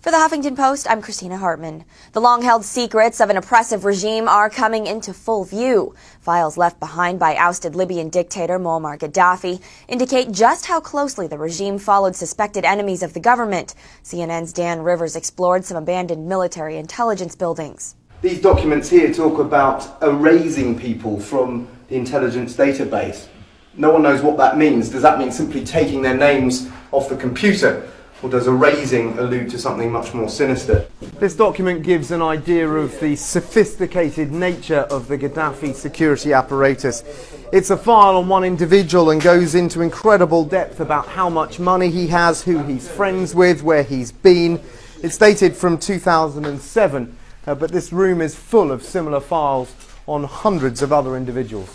For the Huffington Post, I'm Christina Hartman. The long-held secrets of an oppressive regime are coming into full view. Files left behind by ousted Libyan dictator Muammar Gaddafi indicate just how closely the regime followed suspected enemies of the government. CNN's Dan Rivers explored some abandoned military intelligence buildings. These documents here talk about erasing people from the intelligence database. No one knows what that means. Does that mean simply taking their names off the computer? Or does erasing allude to something much more sinister? This document gives an idea of the sophisticated nature of the Gaddafi security apparatus. It's a file on one individual and goes into incredible depth about how much money he has, who he's friends with, where he's been. It's dated from 2007, but this room is full of similar files on hundreds of other individuals.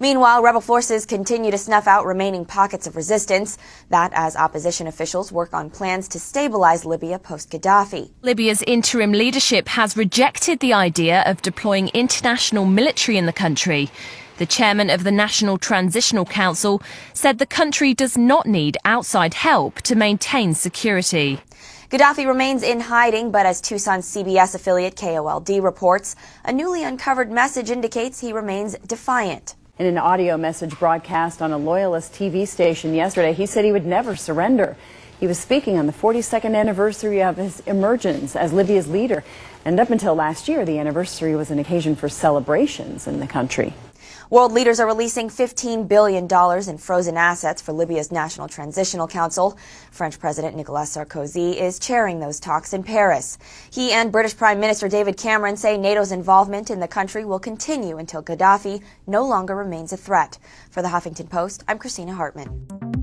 Meanwhile, rebel forces continue to snuff out remaining pockets of resistance, that as opposition officials work on plans to stabilize Libya post-Gaddafi. Libya's interim leadership has rejected the idea of deploying international military in the country. The chairman of the National Transitional Council said the country does not need outside help to maintain security. Gaddafi remains in hiding, but as Tucson's CBS affiliate KOLD reports, a newly uncovered message indicates he remains defiant. In an audio message broadcast on a loyalist TV station yesterday, he said he would never surrender. He was speaking on the 42nd anniversary of his emergence as Libya's leader. And up until last year, the anniversary was an occasion for celebrations in the country. World leaders are releasing $15 billion in frozen assets for Libya's National Transitional Council. French President Nicolas Sarkozy is chairing those talks in Paris. He and British Prime Minister David Cameron say NATO's involvement in the country will continue until Gaddafi no longer remains a threat. For the Huffington Post, I'm Christina Hartman.